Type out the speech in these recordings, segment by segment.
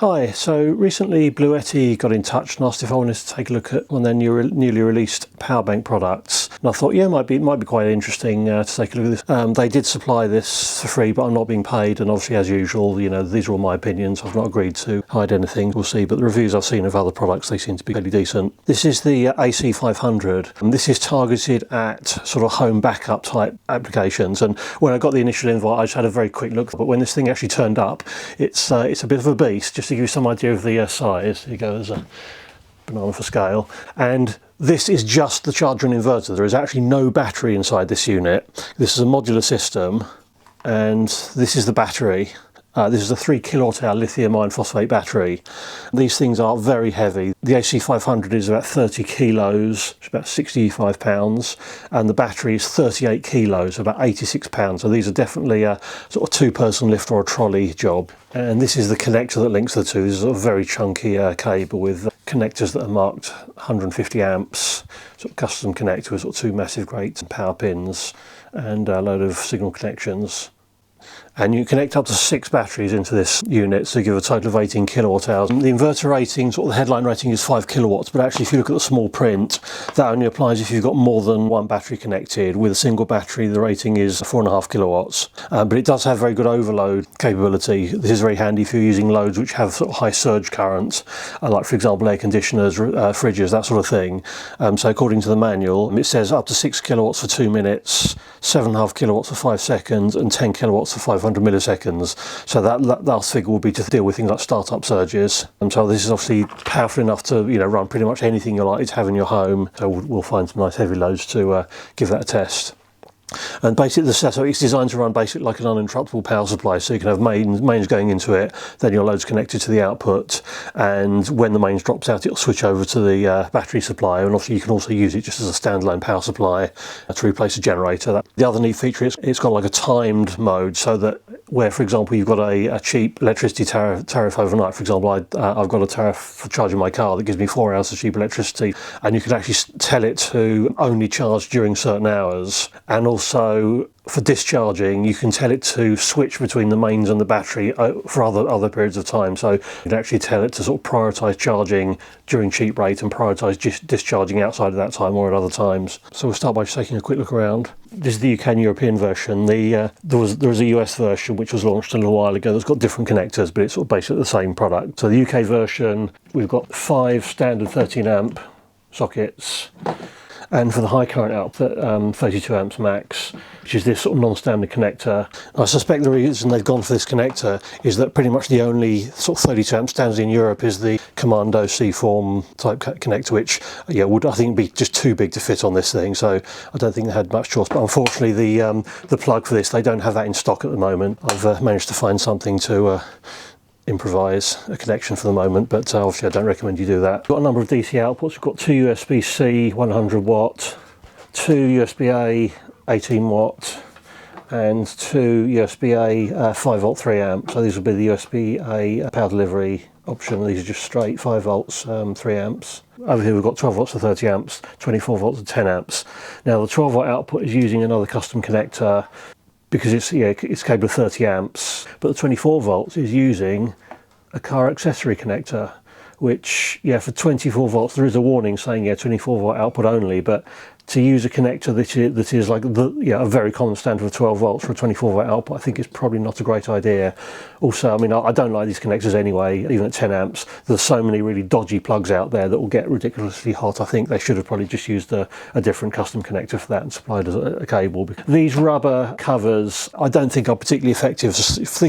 Hi, so recently Bluetti got in touch and asked if I wanted to take a look at one of their newly released power bank products. And I thought, yeah, it might be quite interesting to take a look at this. They did supply this for free, but I'm not being paid. And obviously, as usual, you know, these are all my opinions. I've not agreed to hide anything. We'll see. But the reviews I've seen of other products, they seem to be fairly decent. This is the AC500. And this is targeted at sort of home backup type applications. And when I got the initial invite, I just had a very quick look. But when this thing actually turned up, it's a bit of a beast. Just to give you some idea of the size, here you go, there's a banana for scale. And this is just the charger and inverter. There is actually no battery inside this unit. This is a modular system, and this is the battery. This is a 3 kilowatt-hour lithium iron phosphate battery. These things are very heavy. The AC500 is about 30 kilos, it's about 65 pounds, and the battery is 38 kilos, about 86 pounds. So these are definitely a sort of two-person lift or a trolley job. And this is the connector that links the two. This is a very chunky cable with connectors that are marked 150 amps, sort of custom connector with sort of two massive grates and power pins and a load of signal connections. And you connect up to 6 batteries into this unit, so you give a total of 18 kilowatt hours. The inverter rating, sort of the headline rating, is 5 kilowatts, but actually if you look at the small print, that only applies if you've got more than one battery connected. With a single battery, the rating is 4.5 kilowatts. But it does have very good overload capability. This is very handy if you're using loads which have sort of high surge currents, like for example air conditioners, fridges, that sort of thing. So according to the manual, it says up to 6 kilowatts for 2 minutes, 7.5 kilowatts for 5 seconds, and 10 kilowatts for 500 milliseconds. So that last figure will be to deal with things like startup surges. And so this is obviously powerful enough to, you know, run pretty much anything you're likely to have in your home. So we'll find some nice heavy loads to give that a test. And basically the setup is designed to run basically like an uninterruptible power supply, so you can have mains going into it, then your load's connected to the output, and when the mains drops out it'll switch over to the battery supply. And obviously you can also use it just as a standalone power supply to replace a generator. The other neat feature is it's got like a timed mode, so that where for example you've got a cheap electricity tariff overnight, for example I've got a tariff for charging my car that gives me 4 hours of cheap electricity, and you can actually tell it to only charge during certain hours. And also for discharging you can tell it to switch between the mains and the battery for other periods of time. So you can actually tell it to sort of prioritise charging during cheap rate and prioritise discharging outside of that time or at other times. So we'll start by just taking a quick look around. This is the UK and European version. There was a US version which was launched a little while ago that's got different connectors, but it's sort of basically the same product. So the UK version, we've got 5 standard 13 amp sockets, and for the high current output 32 amps max, which is this sort of non-standard connector. I suspect the reason they've gone for this connector is that pretty much the only sort of 32 amp standard in Europe is the Commando C-form type connector, which would I think be just too big to fit on this thing, so I don't think they had much choice. But unfortunately the plug for this, they don't have that in stock at the moment. I've managed to find something to improvise a connection for the moment, but obviously I don't recommend you do that. We've got a number of DC outputs. We've got 2 USB-C 100 watt, 2 USB-A 18 watt, and 2 USB-A 5 volt 3 amp. So these will be the USB-A power delivery option. These are just straight 5 volts 3 amps. Over here we've got 12 volts to 30 amps, 24 volts to 10 amps. Now the 12 volt output is using another custom connector because it's capable of 30 amps, but the 24 volts is using a car accessory connector, which for 24 volts there is a warning saying 24 volt output only, but to use a connector that is like a very common standard of 12 volts for a 24 volt output, I think is probably not a great idea. Also, I mean, I don't like these connectors anyway, even at 10 amps. There's so many really dodgy plugs out there that will get ridiculously hot. I think they should have probably just used a different custom connector for that and supplied as a cable. These rubber covers I don't think are particularly effective. For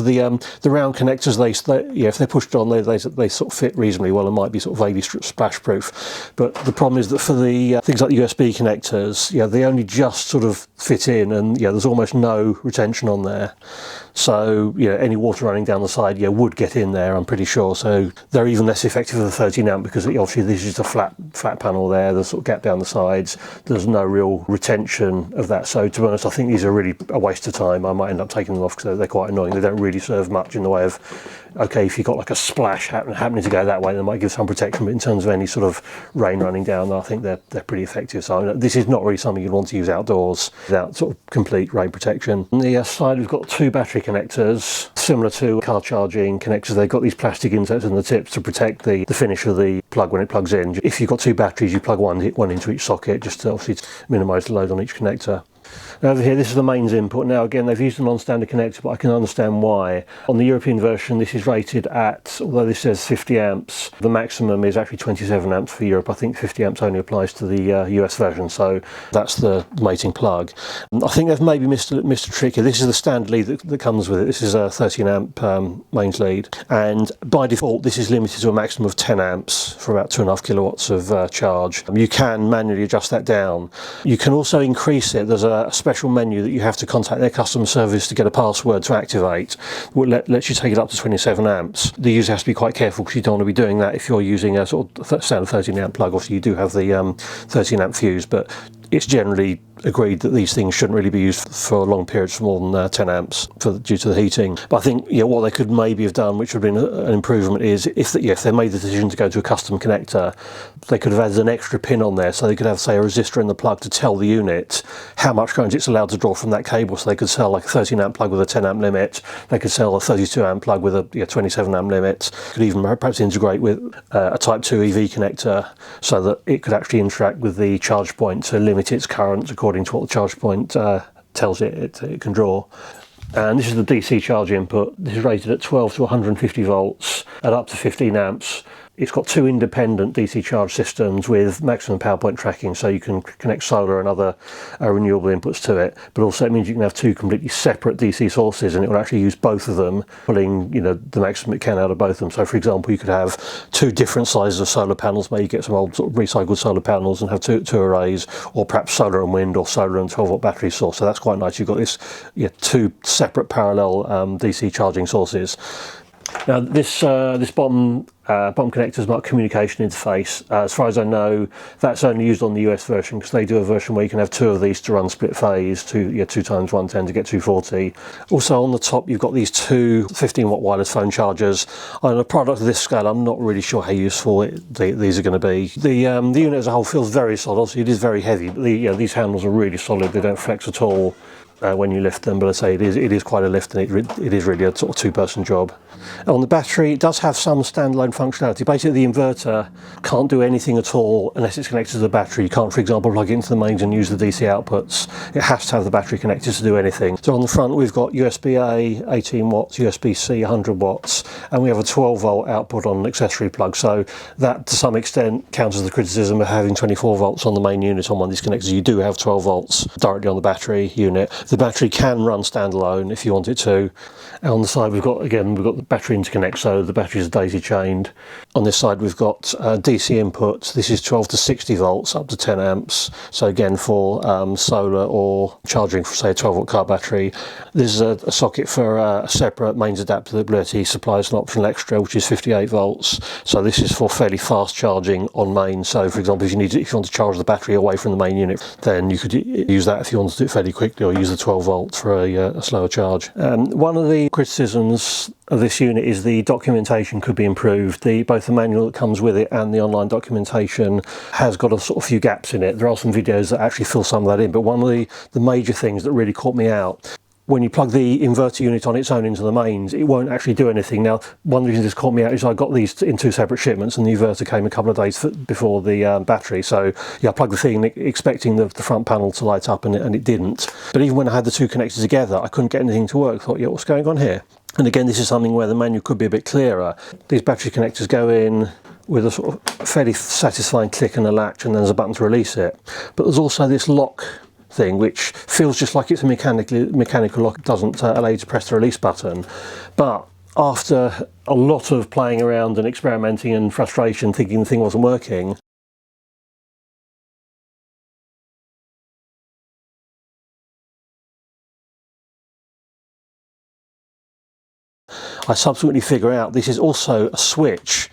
the round connectors, if they're pushed on, they sort of fit reasonably well and might be sort of vaguely splash proof. But the problem is that for the things like the USB connectors, they only just sort of fit in, and there's almost no retention on there. So any water running down the side would get in there, I'm pretty sure. So they're even less effective for the 13 amp because obviously this is just a flat panel there. There's sort of gap down the sides. There's no real retention of that. So to be honest, I think these are really a waste of time. I might end up taking them off because they're quite annoying. They don't really serve much in the way of, okay, if you've got like a splash happening to go that way, they might give some protection, but in terms of any sort of rain running down, I think they're pretty effective. So this is not really something you'd want to use outdoors without sort of complete rain protection. On the side we've got 2 battery connectors, similar to car charging connectors, they've got these plastic inserts in the tips to protect the finish of the plug when it plugs in. If you've got two batteries, you plug one into each socket, just to obviously minimise the load on each connector. Now over here, this is the mains input. Now again, they've used a non-standard connector, but I can understand why. On the European version, this is rated at, although this says 50 amps, the maximum is actually 27 amps for Europe. I think 50 amps only applies to the US version, so that's the mating plug. I think they've maybe missed a trick here. This is the standard lead that comes with it. This is a 13 amp mains lead, and by default, this is limited to a maximum of 10 amps for about 2.5 kilowatts of charge. You can manually adjust that down. You can also increase it. There's a special menu that you have to contact their customer service to get a password to activate, which lets you take it up to 27 amps. The user has to be quite careful because you don't want to be doing that if you're using a sort of standard 13 amp plug. Obviously you do have the 13 amp fuse, but it's generally agreed that these things shouldn't really be used for long periods for more than 10 amps due to the heating. But I think what they could maybe have done, which would have been an improvement, is if they made the decision to go to a custom connector, they could have added an extra pin on there, so they could have, say, a resistor in the plug to tell the unit how much current it's allowed to draw from that cable. So they could sell like a 13 amp plug with a 10 amp limit, they could sell a 32 amp plug with a 27 amp limit, could even perhaps integrate with a Type 2 EV connector so that it could actually interact with the charge point to limit its current according to what the charge point tells it can draw. And this is the DC charge input. This is rated at 12 to 150 volts at up to 15 amps. It's got two independent DC charge systems with maximum power point tracking, so you can connect solar and other renewable inputs to it. But also it means you can have two completely separate DC sources, and it will actually use both of them, pulling the maximum it can out of both of them. So for example, you could have two different sizes of solar panels. Maybe you get some old sort of recycled solar panels and have two arrays, or perhaps solar and wind, or solar and 12 volt battery source. So that's quite nice. You've got this two separate parallel DC charging sources. Now this bottom connector is marked communication interface. As far as I know, that's only used on the US version, because they do a version where you can have two of these to run split phase, 2 times 110 to get 240. Also on the top you've got these two 15 watt wireless phone chargers. On a product of this scale, I'm not really sure how useful these are going to be. The unit as a whole feels very solid. Obviously it is very heavy, but these handles are really solid. They don't flex at all when you lift them, but I say it is quite a lift, and it is really a sort of two-person job. On the battery, it does have some standalone functionality. Basically, the inverter can't do anything at all unless it's connected to the battery. You can't, for example, plug it into the mains and use the DC outputs. It has to have the battery connected to do anything. So on the front, we've got USB-A 18 watts, USB-C 100 watts, and we have a 12 volt output on an accessory plug. So that, to some extent, counters the criticism of having 24 volts on the main unit on one of these connectors. You do have 12 volts directly on the battery unit. The battery can run standalone if you want it to. And on the side we've got the battery interconnect, so the batteries are daisy chained. On this side we've got DC inputs. This is 12 to 60 volts up to 10 amps. So again for solar or charging for say a 12 volt car battery. This is a socket for a separate mains adapter that Bluetti supplies an optional extra, which is 58 volts. So this is for fairly fast charging on mains. So for example, if you want to charge the battery away from the main unit, then you could use that if you want to do it fairly quickly, or use the 12 volt for a slower charge. One of the criticisms of this unit is the documentation could be improved. Both the manual that comes with it and the online documentation has got a sort of few gaps in it. There are some videos that actually fill some of that in, but one of the major things that really caught me out, when you plug the inverter unit on its own into the mains, it won't actually do anything. Now, one of the reasons this caught me out is I got these in two separate shipments, and the inverter came a couple of days before the battery. So yeah, I plugged the thing expecting the front panel to light up, and it didn't. But even when I had the two connected together, I couldn't get anything to work. I thought, what's going on here? And again, this is something where the manual could be a bit clearer. These battery connectors go in with a sort of fairly satisfying click and a latch, and then there's a button to release it. But there's also this lock thing, which feels just like it's a mechanical lock. It doesn't allow you to press the release button. But after a lot of playing around and experimenting and frustration, thinking the thing wasn't working, I subsequently figure out this is also a switch,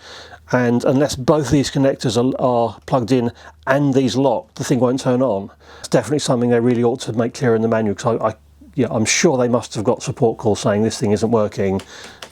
and unless both these connectors are plugged in and these locked, the thing won't turn on. It's definitely something they really ought to make clear in the manual, because I'm sure they must have got support calls saying this thing isn't working,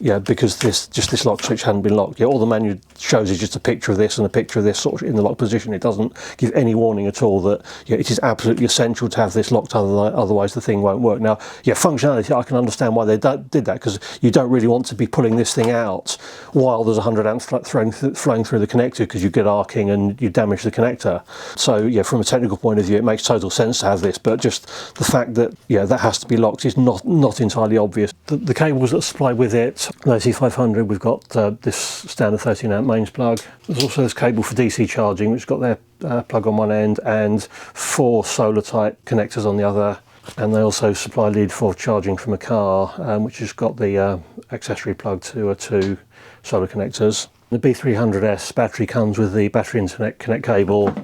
yeah, because this lock switch hadn't been locked. Yeah, all the manual shows is just a picture of this and a picture of this sort of in the lock position. It doesn't give any warning at all that, yeah, it is absolutely essential to have this locked, otherwise the thing won't work. Now, yeah, functionality, I can understand why they did that, because you don't really want to be pulling this thing out while there's 100 amps flowing through the connector, because you get arcing and you damage the connector. So yeah, from a technical point of view, it makes total sense to have this, but just the fact that, yeah, that has to be locked is not entirely obvious. The cables that are supplied with it, the AC500, we've got this standard 13 amp mains plug. There's also this cable for DC charging, which has got their plug on one end and 4 solar type connectors on the other. And they also supply lead for charging from a car, which has got the accessory plug to 2 solar connectors. The B300S battery comes with the battery internet connect cable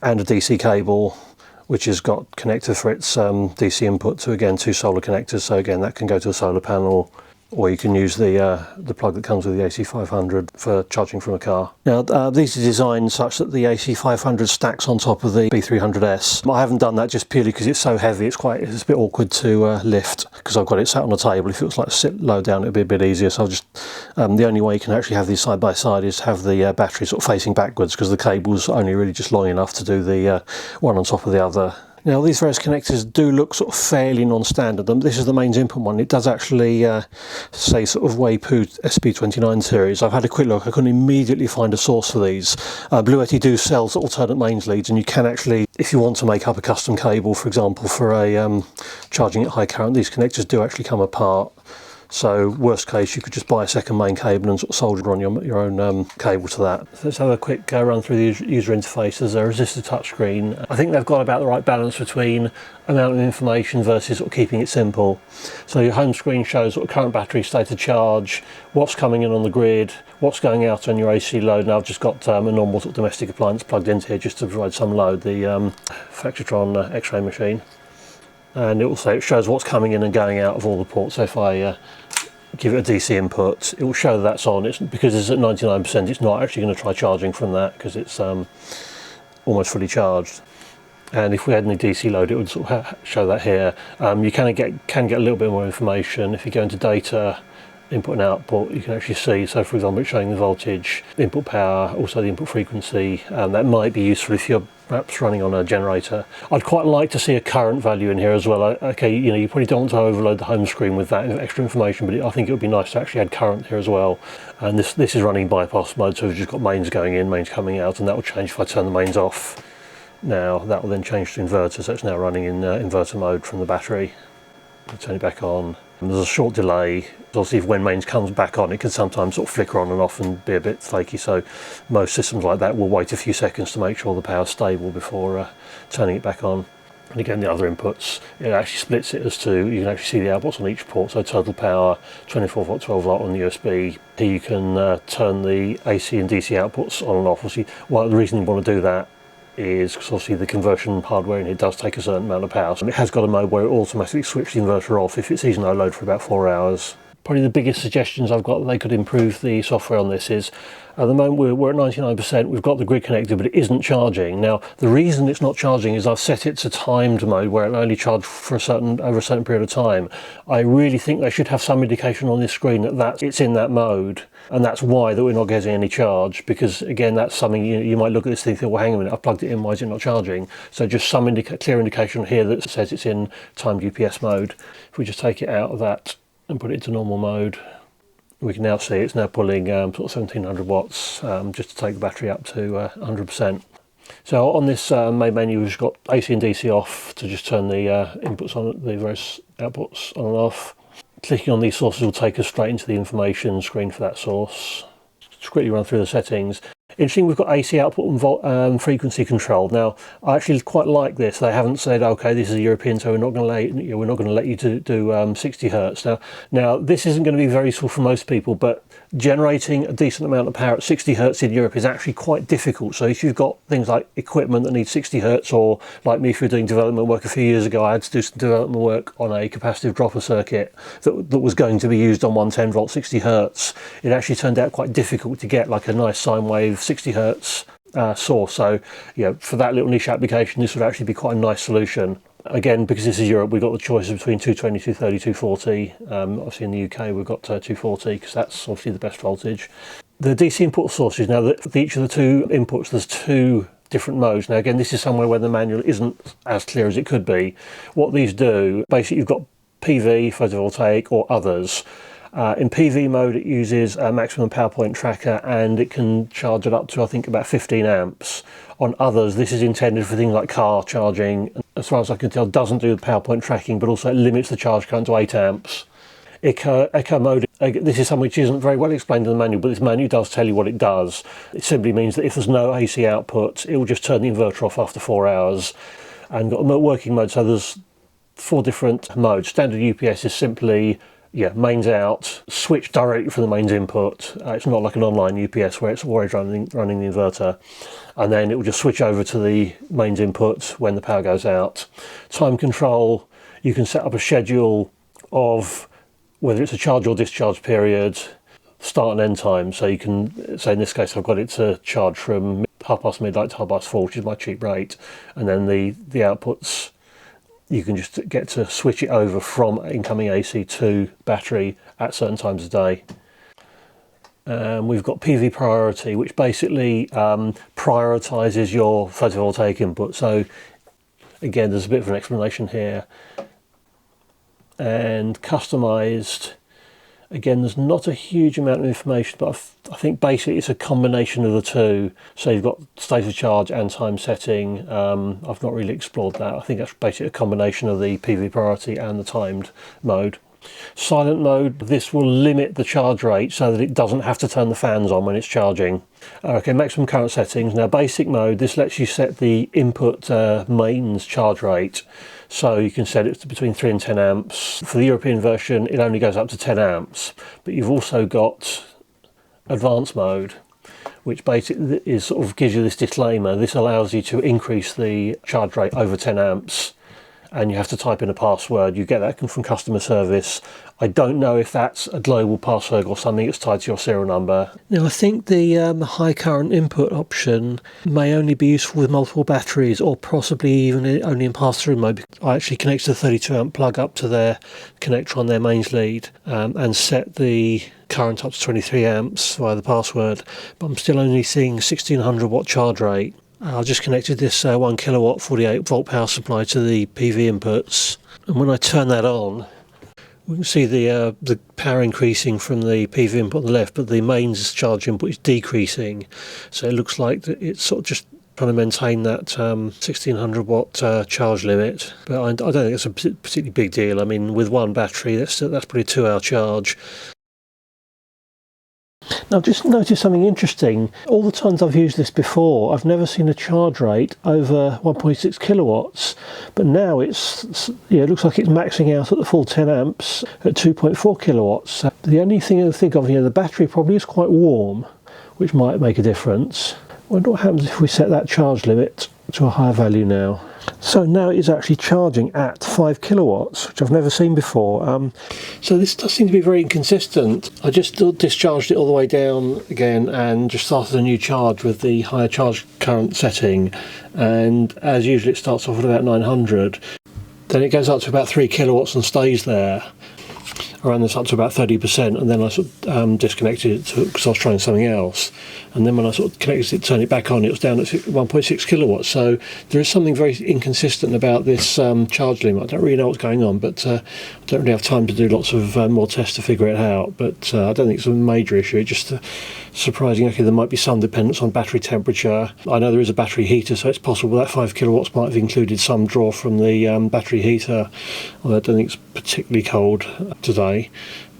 and a DC cable, which has got connector for its DC input to, again, 2 solar connectors. So again, that can go to a solar panel, or you can use the plug that comes with the AC500 for charging from a car. Now, these are designed such that the AC500 stacks on top of the B300S. I haven't done that just purely because it's so heavy. It's a bit awkward to lift, because I've got it sat on the table. If it was like sit low down, it'd be a bit easier. So I'll just the only way you can actually have these side by side is have the battery sort of facing backwards, because the cable's only really just long enough to do the one on top of the other. Now, these various connectors do look sort of fairly non-standard. This is the mains input one. It does actually say sort of Waveform SP29 series. I've had a quick look. I couldn't immediately find a source for these. Bluetti do sell alternate mains leads, and you can actually, if you want to make up a custom cable, for example, for a charging at high current, these connectors do actually come apart. So worst case, you could just buy a second main cable and sort of solder on your own cable to that. So let's have a quick run through the user interface. There's a resistor touchscreen. I think they've got about the right balance between amount of information versus sort of keeping it simple. So your home screen shows sort of current battery, state of charge, what's coming in on the grid, what's going out on your AC load. Now I've just got a normal sort of domestic appliance plugged into here just to provide some load, the Factotron X-ray machine. And it shows what's coming in and going out of all the ports. So if I give it a DC input, it will show that that's on. It's because it's at 99%, it's not actually going to try charging from that, because it's almost fully charged. And if we had any DC load, it would sort of show that here. You can get a little bit more information. If you go into data, input and output, you can actually see, so for example, it's showing the voltage, input power, also the input frequency. That might be useful if you're perhaps running on a generator. I'd quite like to see a current value in here as well. Okay, you probably don't want to overload the home screen with that extra information, but I think it would be nice to actually add current here as well. And this is running bypass mode, so we've just got mains going in, mains coming out, and that will change if I turn the mains off. Now that will then change to inverter, so it's now running in inverter mode from the battery. I'll turn it back on. And there's a short delay. Obviously, when mains comes back on, it can sometimes sort of flicker on and off and be a bit flaky. So most systems like that will wait a few seconds to make sure the power's stable before turning it back on. And again, the other inputs, it actually splits it as 2. You can actually see the outputs on each port. So total power, 24 volt, 12 volt on the USB. Here you can turn the AC and DC outputs on and off. Obviously, the reason you want to do that is because obviously the conversion hardware in it does take a certain amount of power. So it has got a mode where it automatically switches the inverter off if it sees no load for about 4 hours. Probably the biggest suggestions I've got that they could improve the software on this is, at the moment we're at 99%, we've got the grid connected, but it isn't charging. Now, the reason it's not charging is I've set it to timed mode where it'll only charge for over a certain period of time. I really think they should have some indication on this screen that it's in that mode, and that's why that we're not getting any charge, because again, that's something you might look at this thing and think, well, hang a minute, I've plugged it in, why is it not charging? So just some clear indication here that says it's in timed UPS mode. If we just take it out of that and put it into normal mode, we can now see it's now pulling sort of 1700 watts just to take the battery up to 100%. So on this main menu, we've got AC and DC off to just turn the inputs on, the various outputs on and off. Clicking on these sources will take us straight into the information screen for that source. Just quickly run through the settings. Interesting, we've got AC output and frequency control. Now, I actually quite like this. They haven't said, okay, this is a European, so we're not going to let you do 60 hertz. Now, this isn't going to be very useful for most people, but generating a decent amount of power at 60 hertz in Europe is actually quite difficult. So if you've got things like equipment that needs 60 hertz, or like me, if you're doing development work a few years ago, I had to do some development work on a capacitive dropper circuit that was going to be used on 110 volt 60 hertz. It actually turned out quite difficult to get like a nice sine wave 60 hertz source. So yeah, for that little niche application, this would actually be quite a nice solution. Again, because this is Europe, we've got the choice between 220, 230, 240. Obviously in the UK we've got 240 because that's obviously the best voltage. The DC input sources, now that for each of the two inputs there's two different modes. Now again, this is somewhere where the manual isn't as clear as it could be. What these do, basically you've got PV, photovoltaic or others. In PV mode it uses a maximum power point tracker and it can charge it up to I think about 15 amps. On others this is intended for things like car charging. As far as I can tell doesn't do the power point tracking, but also it limits the charge current to 8 amps. Eco mode, this is something which isn't very well explained in the manual, but this manual does tell you what it does. It simply means that if there's no AC output it will just turn the inverter off after 4 hours. And got a working mode, so there's 4 different modes. Standard UPS is simply mains out, switch directly from the mains input. It's not like an online UPS where it's always running the inverter, and then it will just switch over to the mains input when the power goes out. Time control, you can set up a schedule of whether it's a charge or discharge period, start and end time. So you can say, in this case I've got it to charge from half past midnight to half past 4, which is my cheap rate, and then the outputs you can just get to switch it over from incoming AC to battery at certain times of day. We've got PV priority, which basically prioritises your photovoltaic input. So again, there's a bit of an explanation here. And customised, again, there's not a huge amount of information, but I think basically it's a combination of the two. So you've got state of charge and time setting. I've not really explored that. I think that's basically a combination of the PV priority and the timed mode. Silent mode, this will limit the charge rate so that it doesn't have to turn the fans on when it's charging. Okay, maximum current settings. Now basic mode, this lets you set the input mains charge rate. So you can set it to between 3 and 10 amps. For the European version, it only goes up to 10 amps. But you've also got advanced mode, which basically is sort of gives you this disclaimer. This allows you to increase the charge rate over 10 amps. And you have to type in a password. You get that from customer service. I don't know if that's a global password or something that's tied to your serial number. Now I think the high current input option may only be useful with multiple batteries, or possibly even only in pass-through mode. I actually connected the 32 amp plug up to their connector on their mains lead and set the current up to 23 amps via the password, but I'm still only seeing 1600 watt charge rate. I just connected this 1 kilowatt 48 volt power supply to the PV inputs, and when I turn that on we can see the power increasing from the PV input on the left, but the mains charge input is decreasing. So it looks like it's sort of just trying to maintain that 1600 watt charge limit, but I don't think it's a particularly big deal. I mean, with one battery that's probably a 2-hour charge. Now I've just noticed something interesting. All the times I've used this before, I've never seen a charge rate over 1.6 kilowatts, but now it looks like it's maxing out at the full 10 amps at 2.4 kilowatts. The only thing I think of, the battery probably is quite warm, which might make a difference. I wonder what happens if we set that charge limit to a higher value now. So now it is actually charging at 5 kilowatts, which I've never seen before. So this does seem to be very inconsistent. I just discharged it all the way down again and just started a new charge with the higher charge current setting, and as usual it starts off at about 900. Then it goes up to about 3 kilowatts and stays there. I ran this up to about 30%, and then I sort of disconnected it because I was trying something else. And then when I sort of connected it, turned it back on, it was down at 1.6 kilowatts. So there is something very inconsistent about this charge limit. I don't really know what's going on, but I don't really have time to do lots of more tests to figure it out. But I don't think it's a major issue. It's just surprising. Okay, there might be some dependence on battery temperature. I know there is a battery heater, so it's possible that 5 kilowatts might have included some draw from the battery heater, although I don't think it's particularly cold today.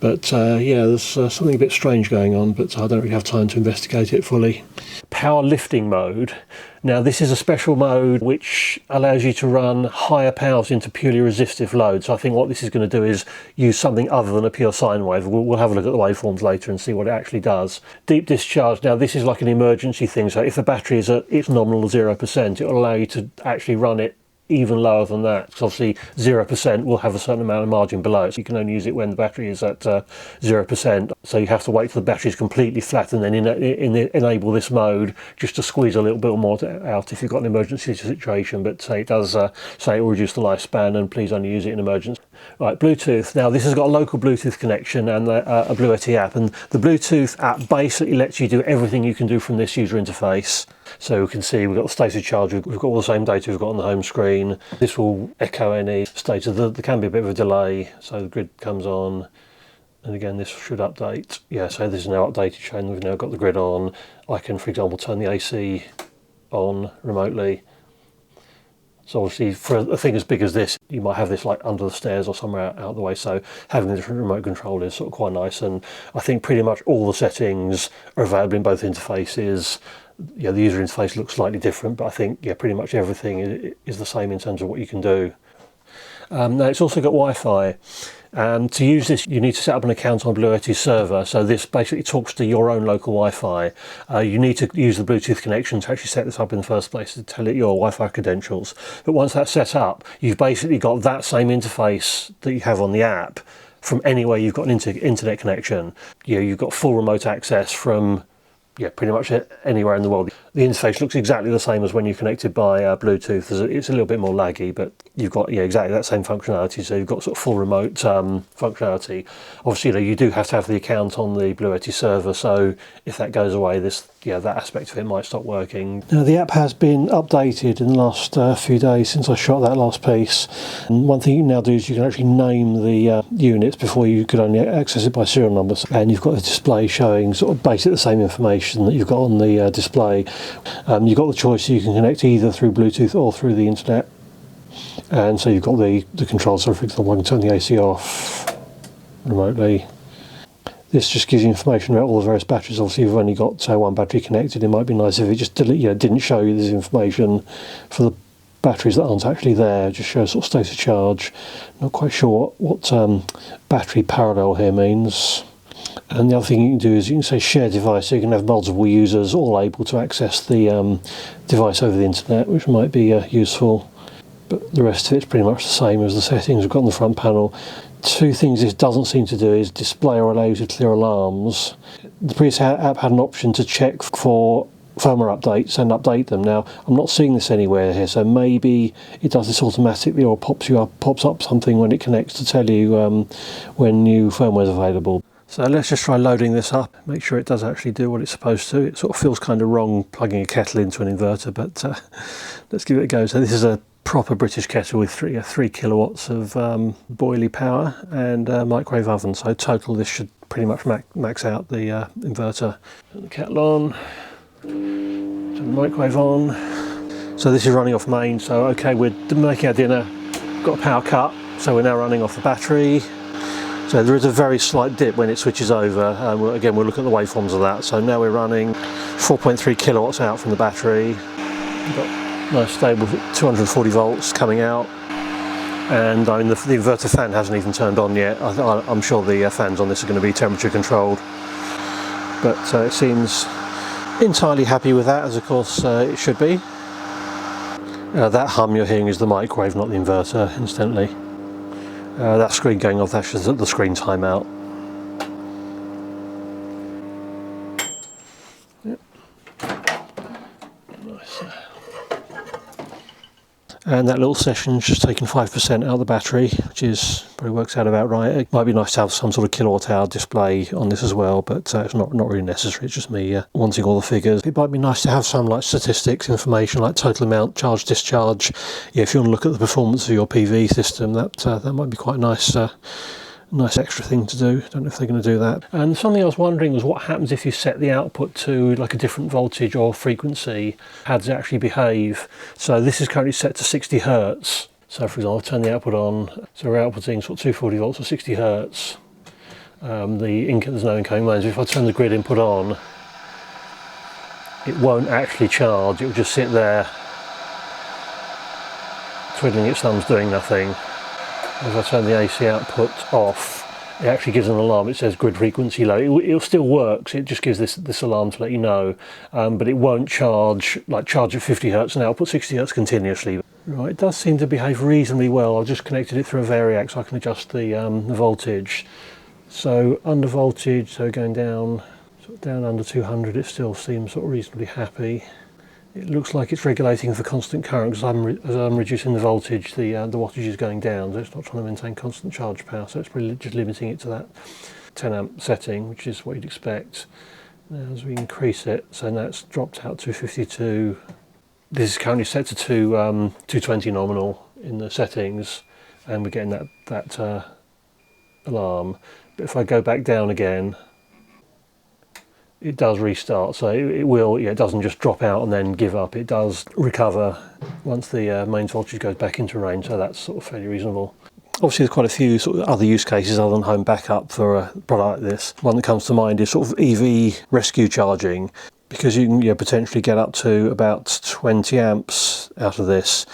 But yeah, there's something a bit strange going on, but I don't really have time to investigate it fully. Power lifting mode. Now this is a special mode which allows you to run higher powers into purely resistive loads. So I think what this is going to do is use something other than a pure sine wave. We'll have a look at the waveforms later and see what it actually does. Deep discharge. Now this is like an emergency thing. So if the battery is at its nominal 0%, it will allow you to actually run it even lower than that, because obviously 0% will have a certain amount of margin below, so you can only use it when the battery is at 0%. So you have to wait till the battery is completely flat and then enable this mode just to squeeze a little bit more out if you've got an emergency situation. But say it does say it will reduce the lifespan, and please only use it in emergency. Right, Bluetooth. Now this has got a local Bluetooth connection and a Bluetti app, and the Bluetooth app basically lets you do everything you can do from this user interface. So we can see we've got the state of charge, we've got all the same data we've got on the home screen. This will echo any state of there can be a bit of a delay, so the grid comes on, and again this should update. Yeah, so this is now updated, showing we've now got the grid on. I can, for example, turn the AC on remotely. So obviously for a thing as big as this, you might have this like under the stairs or somewhere out of the way, so having a different remote control is sort of quite nice. And I think pretty much all the settings are available in both interfaces. Yeah, the user interface looks slightly different, but I think, yeah, pretty much everything is the same in terms of what you can do. Now it's also got Wi-Fi. To use this, you need to set up an account on Bluetti's server. So this basically talks to your own local Wi-Fi. You need to use the Bluetooth connection to actually set this up in the first place, to tell it your Wi-Fi credentials. But once that's set up, you've basically got that same interface that you have on the app from anywhere you've got an internet connection. You've got full remote access from pretty much anywhere in the world. The interface looks exactly the same as when you're connected by Bluetooth. It's a little bit more laggy, but you've got exactly that same functionality. So you've got sort of full remote functionality. Obviously, you do have to have the account on the Bluetti server. So if that goes away, that aspect of it might stop working. Now the app has been updated in the last few days since I shot that last piece. And one thing you can now do is you can actually name the units. Before you could only access it by serial numbers, and you've got a display showing sort of basically the same information that you've got on the display. You've got the choice, you can connect either through Bluetooth or through the internet, and so you've got the controls. So for example, I can turn the AC off remotely. This just gives you information about all the various batteries. Obviously, you've only got one battery connected. It might be nice if it just didn't show you this information for the batteries that aren't actually there. Just shows sort of state of charge. Not quite sure what battery parallel here means. And the other thing you can do is you can say share device, so you can have multiple users all able to access the device over the internet, which might be useful. But the rest of it's pretty much the same as the settings we've got on the front panel. Two things this doesn't seem to do is display or allow you to clear alarms. The previous app had an option to check for firmware updates and update them. Now I'm not seeing this anywhere here, so maybe it does this automatically, or pops up something when it connects to tell you when new firmware is available. So let's just try loading this up, make sure it does actually do what it's supposed to. It sort of feels kind of wrong plugging a kettle into an inverter, but let's give it a go. So this is a proper British kettle with 3 kilowatts of boilie power and a microwave oven. So total this should pretty much max out the inverter. Turn the kettle on, turn the microwave on. So this is running off main, so okay, we're making our dinner, got a power cut, so we're now running off the battery. So there is a very slight dip when it switches over. Again, we'll look at the waveforms of that. So now we're running 4.3 kilowatts out from the battery. We've got nice stable 240 volts coming out. And I mean, the inverter fan hasn't even turned on yet. I'm sure the fans on this are going to be temperature controlled. But it seems entirely happy with that, as of course it should be. That hum you're hearing is the microwave, not the inverter, incidentally. That screen going off, that's just the screen timeout. Yep. Nice. And that little session's just taken 5% out of the battery, which probably works out about right. It might be nice to have some sort of kilowatt hour display on this as well, but it's not really necessary. It's just me wanting all the figures. It might be nice to have some like statistics information, like total amount, charge, discharge. Yeah, if you want to look at the performance of your PV system, that might be quite nice. Nice extra thing to do. Don't know if they're going to do that. And something I was wondering was what happens if you set the output to like a different voltage or frequency. How does it actually behave? So this is currently set to 60 hertz. So for example, I'll turn the output on. So we're outputting sort of 240 volts or 60 hertz. There's no incoming lines. If I turn the grid input on, it won't actually charge. It will just sit there twiddling its thumbs, doing nothing. If I turn the AC output off, it actually gives an alarm. It says grid frequency low. It still works. It just gives this alarm to let you know, but it won't charge at 50 hertz and output 60 hertz continuously. Right, it does seem to behave reasonably well. I've just connected it through a variac so I can adjust the voltage. So under voltage, so going down, sort of down under 200, it still seems sort of reasonably happy. It looks like it's regulating for constant current because as I'm reducing the voltage, the wattage is going down, so it's not trying to maintain constant charge power, so it's probably just limiting it to that 10 amp setting, which is what you'd expect. Now as we increase it, so now it's dropped out to 52. This is currently set to 220 nominal in the settings, and we're getting that alarm. But if I go back down again, it does restart, so it will, it doesn't just drop out and then give up. It does recover once the mains voltage goes back into range, so that's sort of fairly reasonable. Obviously there's quite a few sort of other use cases other than home backup for a product like this. One that comes to mind is sort of EV rescue charging, because you can potentially get up to about 20 amps out of this.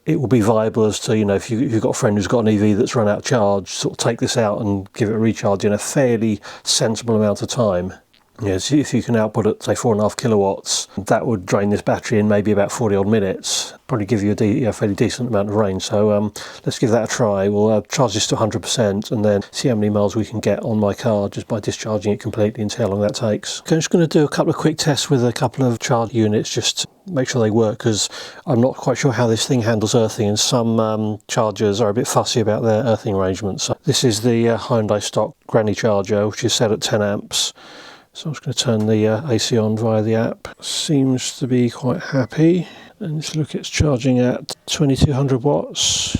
It will be viable as to, if you've got a friend who's got an EV that's run out of charge, sort of take this out and give it a recharge in a fairly sensible amount of time. So if you can output at say 4.5 kilowatts, that would drain this battery in maybe about 40 odd minutes, probably give you a fairly decent amount of range. So let's give that a try. We'll charge this to 100% and then see how many miles we can get on my car just by discharging it completely and see how long that takes. Okay, I'm just going to do a couple of quick tests with a couple of charge units just to make sure they work, because I'm not quite sure how this thing handles earthing, and some chargers are a bit fussy about their earthing arrangements. So this is the Hyundai stock granny charger, which is set at 10 amps. So I'm just going to turn the AC on via the app. Seems to be quite happy. And let's look, it's charging at 2200 watts.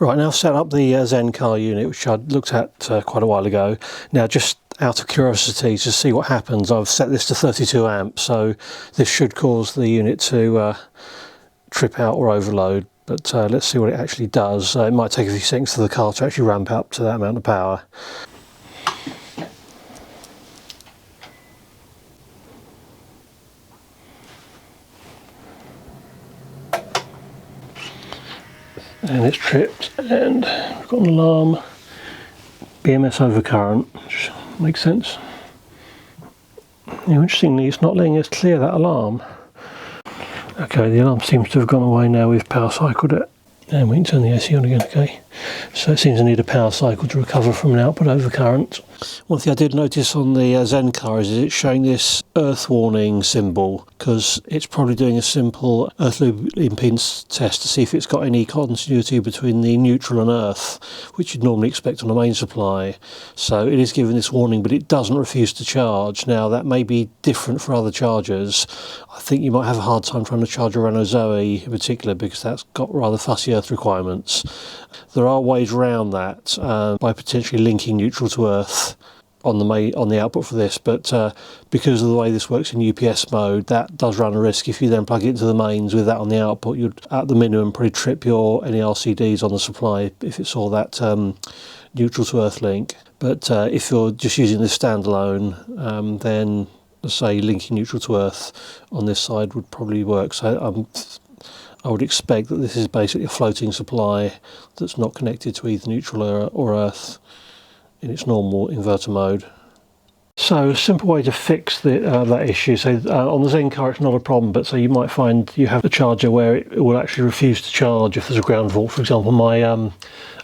Right, now I've set up the Zen car unit, which I looked at quite a while ago. Now, just out of curiosity to see what happens, I've set this to 32 amps, so this should cause the unit to trip out or overload. But let's see what it actually does. It might take a few seconds for the car to actually ramp up to that amount of power. And it's tripped, and we've got an alarm, BMS overcurrent, which makes sense. Interestingly, it's not letting us clear that alarm. Okay, the alarm seems to have gone away now. We've power cycled it, and we can turn the AC on again. Okay, so it seems to need a power cycle to recover from an output overcurrent. One thing I did notice on the Zen car is it's showing this earth warning symbol, because it's probably doing a simple earth loop impedance test to see if it's got any continuity between the neutral and earth, which you'd normally expect on a main supply. So it is giving this warning, but it doesn't refuse to charge. Now that may be different for other chargers. I think you might have a hard time trying to charge a Renault Zoe in particular, because that's got rather fussy earth requirements. There are ways around that by potentially linking neutral to earth on the output for this, but because of the way this works in UPS mode, that does run a risk. If you then plug it into the mains with that on the output, you'd at the minimum probably trip any LCDs on the supply if it saw that neutral to earth link. But if you're just using this standalone, then let's say linking neutral to earth on this side would probably work. So I would expect that this is basically a floating supply that's not connected to either neutral or earth in its normal inverter mode. So a simple way to fix that issue, so on the Zen car it's not a problem, but so you might find you have a charger where it will actually refuse to charge if there's a ground fault. For example, my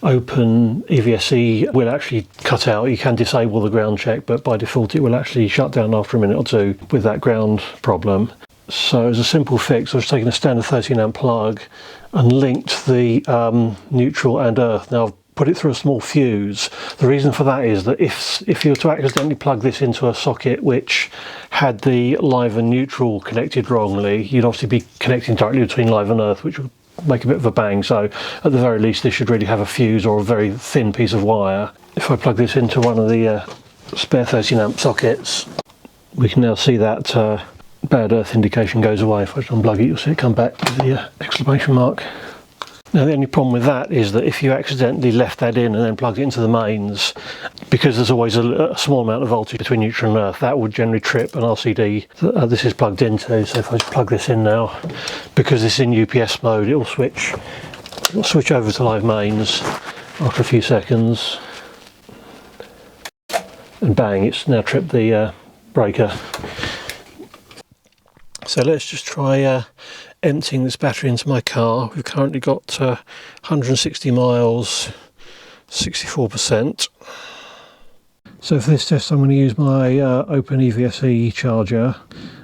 open EVSE will actually cut out. You can disable the ground check, but by default it will actually shut down after a minute or two with that ground problem. So as a simple fix, I've taken a standard 13 amp plug and linked the neutral and earth. Now I've put it through a small fuse. The reason for that is that if you were to accidentally plug this into a socket which had the live and neutral connected wrongly, you'd obviously be connecting directly between live and earth, which would make a bit of a bang. So at the very least this should really have a fuse or a very thin piece of wire. If I plug this into one of the spare 13 amp sockets, we can now see that bad earth indication goes away. If I just unplug it, you'll see it come back with the exclamation mark. Now the only problem with that is that if you accidentally left that in and then plugged it into the mains, because there's always a small amount of voltage between neutral and earth, that would generally trip an LCD that this is plugged into. So if I just plug this in now, because this is in UPS mode, it'll switch over to live mains after a few seconds, and bang, it's now tripped the breaker. So let's just try emptying this battery into my car. We've currently got 160 miles, 64%. So for this test I'm going to use my Open EVSE charger.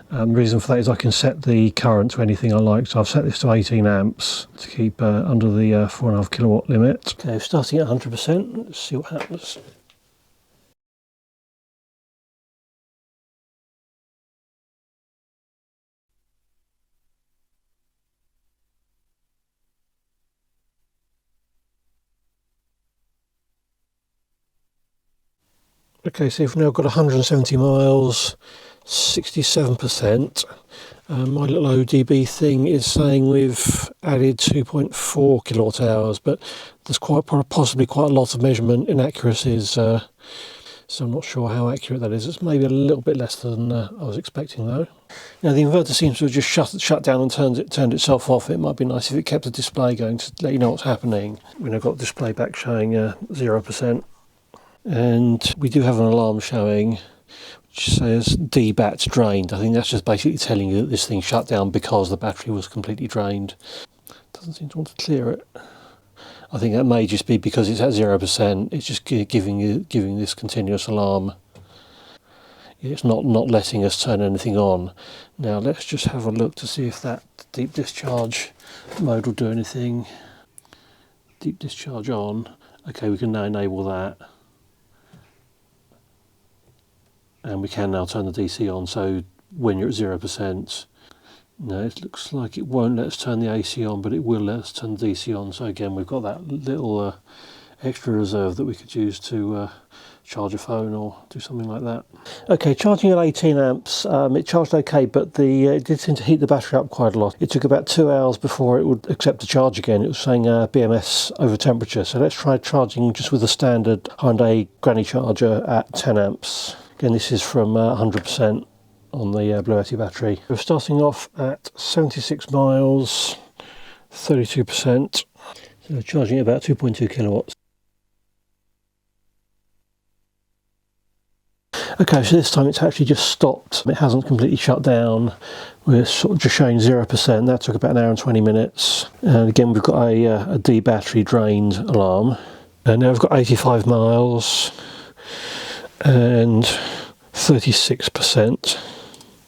The reason for that is I can set the current to anything I like, so I've set this to 18 amps to keep under the 4.5 kilowatt limit. Okay, starting at 100%, let's see what happens. Okay, so we've now got 170 miles, 67%. My little ODB thing is saying we've added 2.4 kilowatt hours, but there's possibly quite a lot of measurement inaccuracies, so I'm not sure how accurate that is. It's maybe a little bit less than I was expecting though. Now the inverter seems to have just shut down and turned itself off. It might be nice if it kept the display going to let you know what's happening. We've now got the display back showing 0%. And we do have an alarm showing which says D-BAT drained. I think that's just basically telling you that this thing shut down because the battery was completely drained. Doesn't seem to want to clear it. I think that may just be because it's at 0%. It's just giving this continuous alarm. It's not letting us turn anything on. Now let's just have a look to see if that deep discharge mode will do anything. Deep discharge on. Okay, we can now enable that. And we can now turn the DC on, so when you're at 0%, no, it looks like it won't let us turn the AC on, but it will let us turn the DC on. So again, we've got that little extra reserve that we could use to charge a phone or do something like that. Okay, charging at 18 amps, it charged okay, but it did seem to heat the battery up quite a lot. It took about 2 hours before it would accept the charge again. It was saying BMS over temperature. So let's try charging just with a standard Hyundai granny charger at 10 amps. Again, this is from 100% on the Bluetti battery. We're starting off at 76 miles, 32%, so charging at about 2.2 kilowatts. Okay, so this time it's actually just stopped. It hasn't completely shut down. We're sort of just showing 0%. That took about an hour and 20 minutes. And again, we've got a D battery drained alarm. And now we've got 85 miles. And 36%.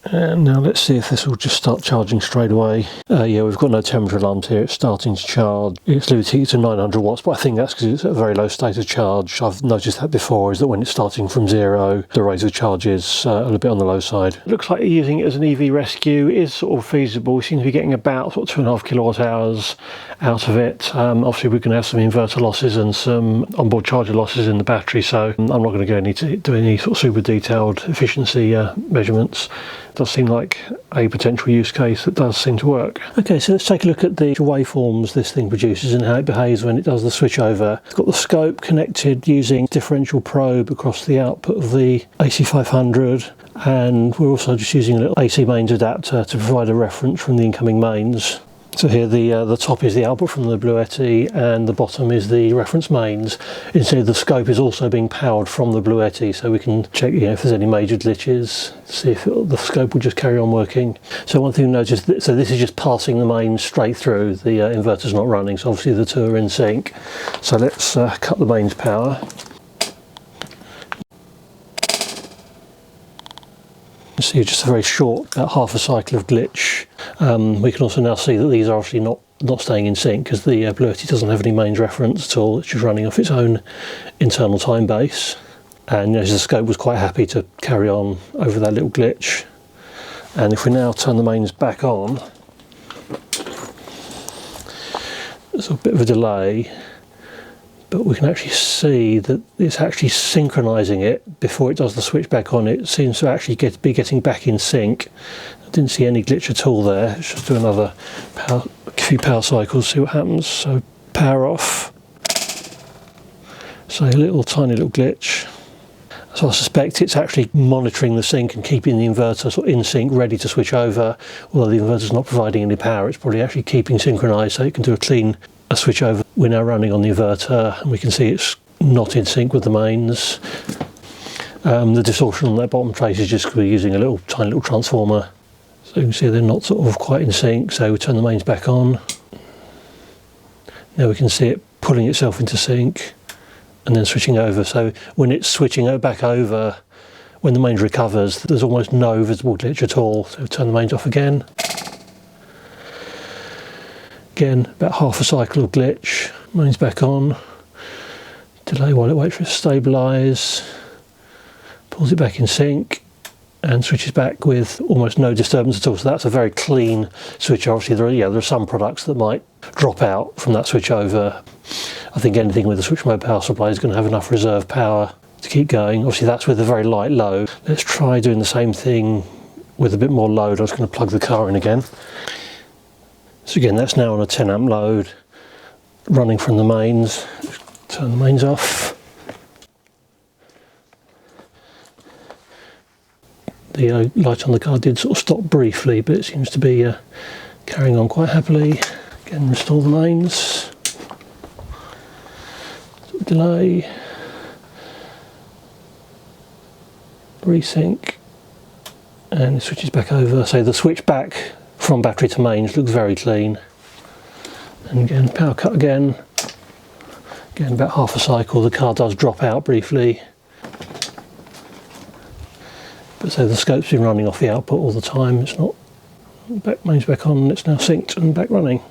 And now let's see if this will just start charging straight away. Yeah, we've got no temperature alarms here. It's starting to charge. It's limited to 900 watts, but I think that's because it's at a very low state of charge. I've noticed that before, is that when it's starting from 0, the rate of charge is a little bit on the low side. It looks like using it as an EV rescue is sort of feasible. We seem to be getting about sort of 2.5 kilowatt hours out of it. Obviously, we're going to have some inverter losses and some onboard charger losses in the battery, so I'm not going to go into do any sort of super detailed efficiency measurements. It does seem like a potential use case that does seem to work. Okay, so let's take a look at the waveforms this thing produces and how it behaves when it does the switchover. It's got the scope connected using differential probe across the output of the AC500, and we're also just using a little AC mains adapter to provide a reference from the incoming mains. So here the top is the output from the Bluetti and the bottom is the reference mains. Instead, the scope is also being powered from the Bluetti, so we can check if there's any major glitches, see if the scope will just carry on working. So one thing to notice, so this is just passing the mains straight through, the inverter's not running, so obviously the two are in sync. So let's cut the mains power. You see just a very short, about half a cycle of glitch. We can also now see that these are obviously not staying in sync because the Bluetti doesn't have any mains reference at all. It's just running off its own internal time base. And the scope was quite happy to carry on over that little glitch. And if we now turn the mains back on, there's a bit of a delay, but we can actually see that it's actually synchronizing it before it does the switch back on. It seems to actually be getting back in sync. I didn't see any glitch at all there. Let's just do another few power cycles, see what happens. So power off. So a tiny little glitch. So I suspect it's actually monitoring the sync and keeping the inverter sort of in sync, ready to switch over. Although the inverter's not providing any power, it's probably actually keeping synchronized so it can do a switch over. We're now running on the inverter and we can see it's not in sync with the mains. The distortion on that bottom trace is just because we're using a tiny little transformer. So you can see they're not sort of quite in sync, so we turn the mains back on. Now we can see it pulling itself into sync and then switching over. So when it's switching back over, when the mains recovers, there's almost no visible glitch at all. So turn the mains off again. Again, about half a cycle of glitch. Mains back on. Delay while it waits for it to stabilise. Pulls it back in sync and switches back with almost no disturbance at all. So that's a very clean switch. Obviously there are some products that might drop out from that switch over. I think anything with a switch mode power supply is going to have enough reserve power to keep going. Obviously that's with a very light load. Let's try doing the same thing with a bit more load. I'm just going to plug the car in again. So again, that's now on a 10 amp load running from the mains. Turn the mains off. The light on the car did sort of stop briefly, but it seems to be carrying on quite happily. Again, restore the mains. Sort of delay. Resync. And it switches back over. So the switch back from battery to mains looks very clean. And again, power cut again. Again, about half a cycle. The car does drop out briefly. But so the scope's been running off the output all the time. It's not mains back on, it's now synced and back running.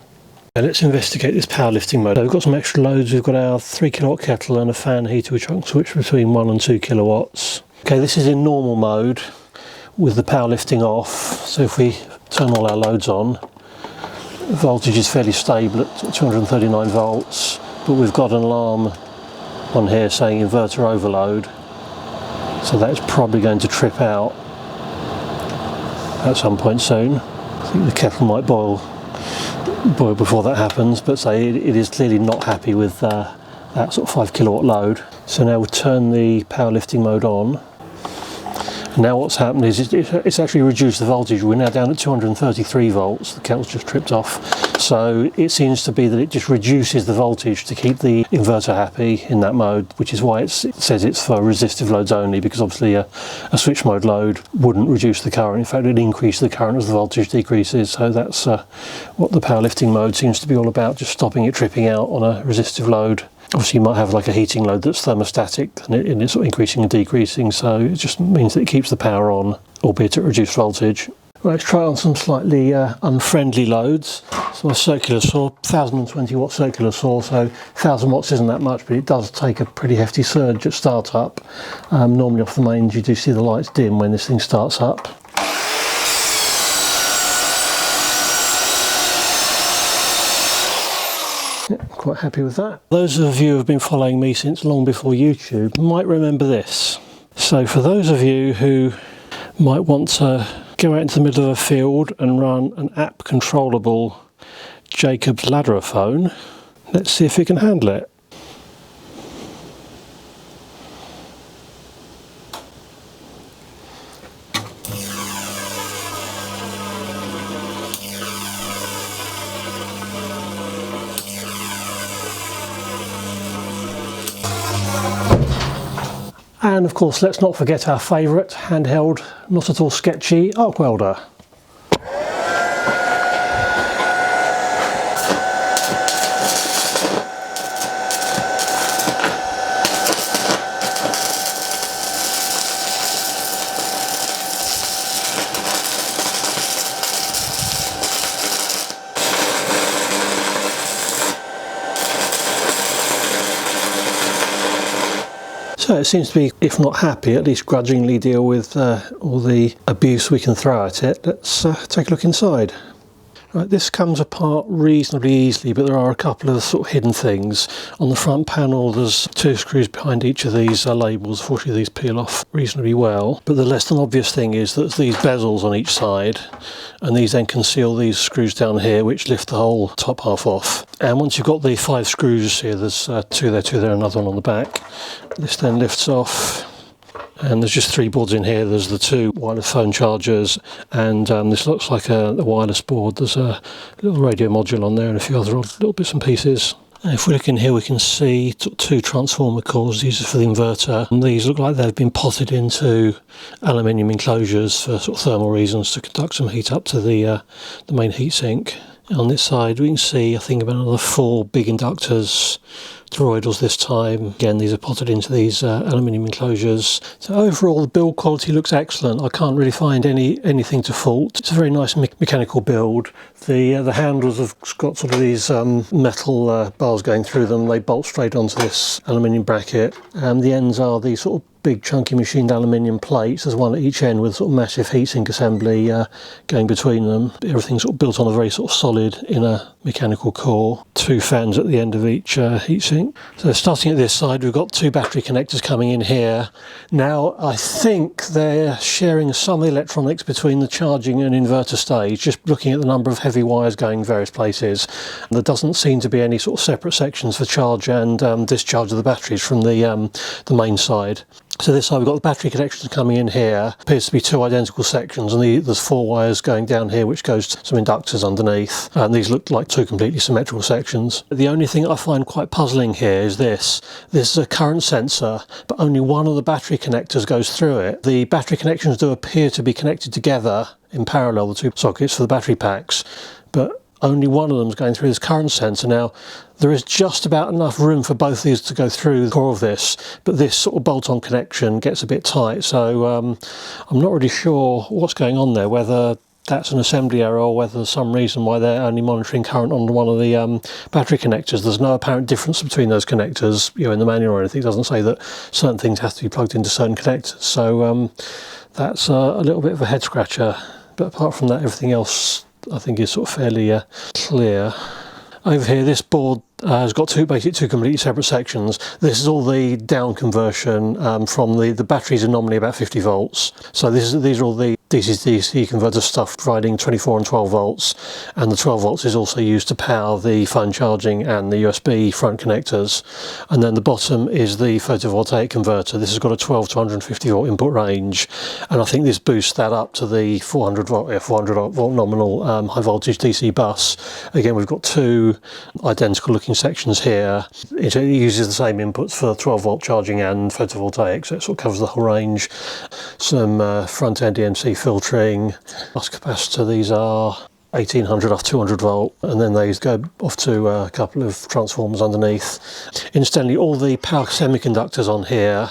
Now let's investigate this power lifting mode. So we've got some extra loads. We've got our 3 kilowatt kettle and a fan heater which I can switch between 1 and 2 kilowatts. Okay, this is in normal mode with the power lifting off. So if we turn all our loads on, the voltage is fairly stable at 239 volts, but we've got an alarm on here saying inverter overload. So that's probably going to trip out at some point soon. I think the kettle might boil before that happens, but say it is clearly not happy with that sort of 5 kilowatt load. So now we'll turn the power lifting mode on. And now what's happened is it's actually reduced the voltage. We're now down at 233 volts. The kettle's just tripped off. So it seems to be that it just reduces the voltage to keep the inverter happy in that mode, which is why it says it's for resistive loads only, because obviously a switch mode load wouldn't reduce the current. In fact, it'd increase the current as the voltage decreases. So that's what the power lifting mode seems to be all about, just stopping it tripping out on a resistive load. Obviously you might have like a heating load that's thermostatic and it's sort of increasing and decreasing, so it just means that it keeps the power on, albeit at reduced voltage. Right, let's try on some slightly unfriendly loads. So a circular saw, 1020 watt circular saw, so 1000 watts isn't that much, but it does take a pretty hefty surge at startup. Normally off the mains you do see the lights dim when this thing starts up. Yep, quite happy with that. Those of you who have been following me since long before YouTube might remember this. So for those of you who might want to go out into the middle of a field and run an app controllable Jacob's ladder phone, let's see if it can handle it. And of course, let's not forget our favourite handheld, not at all sketchy arc welder. So it seems to be, if not happy, at least grudgingly deal with all the abuse we can throw at it. Let's take a look inside. Right, this comes apart reasonably easily, but there are a couple of sort of hidden things. On the front panel there's 2 screws behind each of these labels. Fortunately these peel off reasonably well, but the less than obvious thing is that there's these bezels on each side, and these then conceal these screws down here which lift the whole top half off. And once you've got the 5 screws here, there's 2 there, another one on the back. This then lifts off. And there's just 3 boards in here. There's the 2 wireless phone chargers, and this looks like a wireless board. There's a little radio module on there and a few other little bits and pieces. And if we look in here, we can see two transformer cores. These are for the inverter. And these look like they've been potted into aluminium enclosures for sort of thermal reasons to conduct some heat up to the main heatsink. On this side, we can see, I think, about another 4 big inductors, toroidals this time. Again, these are potted into these aluminium enclosures. So overall, the build quality looks excellent. I can't really find anything to fault. It's a very nice mechanical build. The handles have got sort of these metal bars going through them. They bolt straight onto this aluminium bracket. And the ends are these sort of big chunky machined aluminium plates. There's one at each end with sort of massive heatsink assembly going between them. Everything's sort of built on a very sort of solid inner mechanical core. 2 fans at the end of each heatsink. So starting at this side, we've got 2 battery connectors coming in here. Now I think they're sharing some electronics between the charging and inverter stage, just looking at the number of heavy wires going various places. There doesn't seem to be any sort of separate sections for charge and discharge of the batteries from the main side. So this side we've got the battery connections coming in here. Appears to be 2 identical sections, and there's 4 wires going down here which goes to some inductors underneath, and these look like 2 completely symmetrical sections. The only thing I find quite puzzling here is this is a current sensor, but only one of the battery connectors goes through it. The battery connections do appear to be connected together in parallel, the 2 sockets for the battery packs, but only one of them is going through this current sensor. Now, there is just about enough room for both these to go through the core of this, but this sort of bolt-on connection gets a bit tight, so I'm not really sure what's going on there, whether that's an assembly error or whether there's some reason why they're only monitoring current on one of the battery connectors. There's no apparent difference between those connectors, in the manual or anything. It doesn't say that certain things have to be plugged into certain connectors, so that's a little bit of a head scratcher, but apart from that, everything else I think is sort of fairly clear. Over here, this board has got basically two completely separate sections. This is all the down conversion from the batteries are normally about 50 volts. So these are all the DC-DC converter stuff providing 24 and 12 volts, and the 12 volts is also used to power the phone charging and the USB front connectors. And then the bottom is the photovoltaic converter. This has got a 12 to 150 volt input range, and I think this boosts that up to the 400 volt nominal high voltage DC bus. Again, we've got 2 identical looking sections here. It uses the same inputs for 12 volt charging and photovoltaic, so it sort of covers the whole range. Some front end EMC filtering, bus capacitor. These are 1800 off 200 volt, and then they go off to a couple of transformers underneath. Incidentally, all the power semiconductors on here,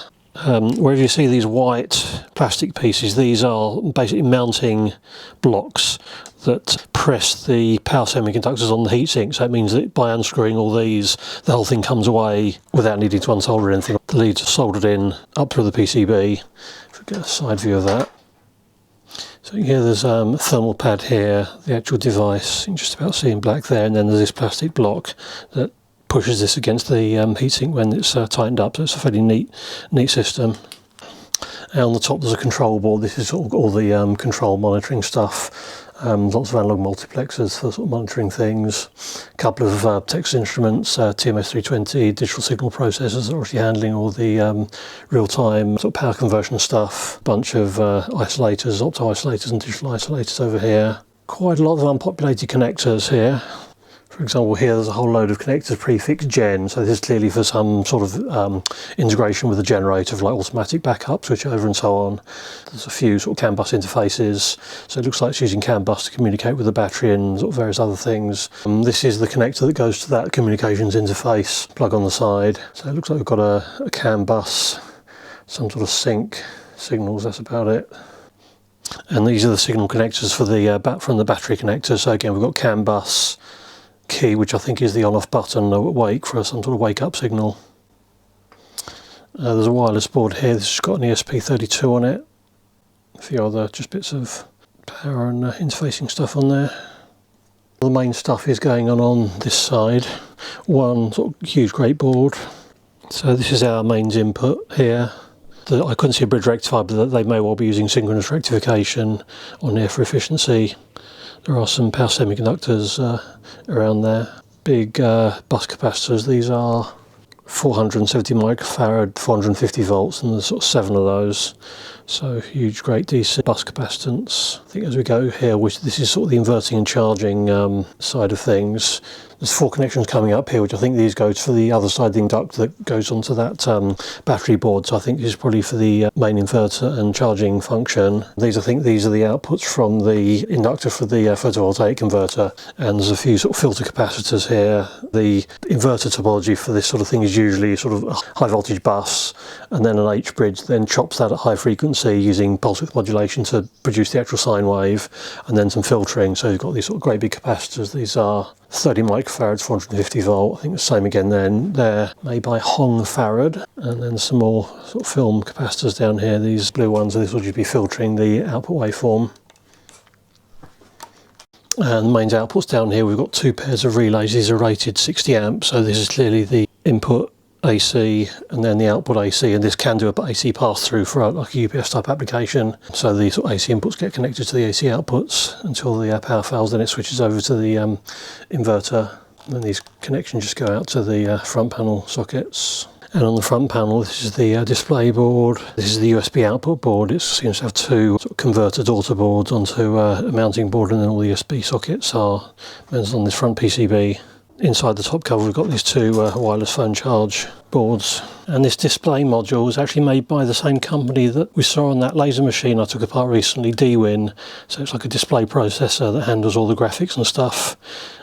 wherever you see these white plastic pieces, these are basically mounting blocks that press the power semiconductors on the heatsink. So it means that by unscrewing all these, the whole thing comes away without needing to unsolder anything. The leads are soldered in up through the PCB. If we get a side view of that. So here there's a thermal pad here, the actual device, you can just about see in black there, and then there's this plastic block that pushes this against the heatsink when it's tightened up. So it's a fairly neat system. And on the top there's a control board. This is all the control monitoring stuff. Lots of analog multiplexers for sort of monitoring things. A couple of Texas Instruments TMS320 digital signal processors that are actually handling all the real-time sort of power conversion stuff. Bunch of isolators, opto isolators and digital isolators over here. Quite a lot of unpopulated connectors here. For example, here there's a whole load of connectors prefixed gen, so this is clearly for some sort of integration with the generator, like automatic backup, switch over and so on. There's a few sort of CAN bus interfaces, so it looks like it's using CAN bus to communicate with the battery and sort of various other things. This is the connector that goes to that communications interface, plug on the side. So it looks like we've got a CAN bus, some sort of sync signals, that's about it. And these are the signal connectors for the from the battery connector. So again, we've got CAN bus, key, which I think is the on-off button, wake for some sort of wake-up signal. There's a wireless board here. This has got an ESP32 on it. A few other just bits of power and interfacing stuff on there. The main stuff is going on this side. One sort of huge great board. So this is our mains input here. I couldn't see a bridge rectifier, but they may well be using synchronous rectification on here for efficiency. There are some power semiconductors around there. Big bus capacitors. These are 470 microfarad, 450 volts, and there's sort of 7 of those. So huge, great DC bus capacitance. I think as we go here, this is sort of the inverting and charging side of things. There's 4 connections coming up here, which I think these go for the other side of the inductor that goes onto that battery board. So I think this is probably for the main inverter and charging function. I think these are the outputs from the inductor for the photovoltaic converter. And there's a few sort of filter capacitors here. The inverter topology for this sort of thing is usually sort of a high voltage bus and then an H bridge, then chops that at high frequency using pulse width modulation to produce the actual sine wave, and then some filtering. So you've got these sort of great big capacitors. These are 30 microfarads, 450 volt. I think the same again then. They're made by Hong Farad. And then some more sort of film capacitors down here. These blue ones, this will just be filtering the output waveform. And the mains outputs down here, we've got 2 pairs of relays. These are rated 60 amps, so this is clearly the input AC and then the output AC, and this can do a AC pass-through for like a UPS type application. So the sort of AC inputs get connected to the AC outputs until the power fails, then it switches over to the inverter, and then these connections just go out to the front panel sockets. And on the front panel, this is the display board. This is the USB output board. It seems to have 2 sort of converter daughter boards onto a mounting board, and then all the USB sockets are mounted on this front PCB. Inside the top cover we've got these 2 wireless phone charge boards, and this display module is actually made by the same company that we saw on that laser machine I took apart recently, DWin. So it's like a display processor that handles all the graphics and stuff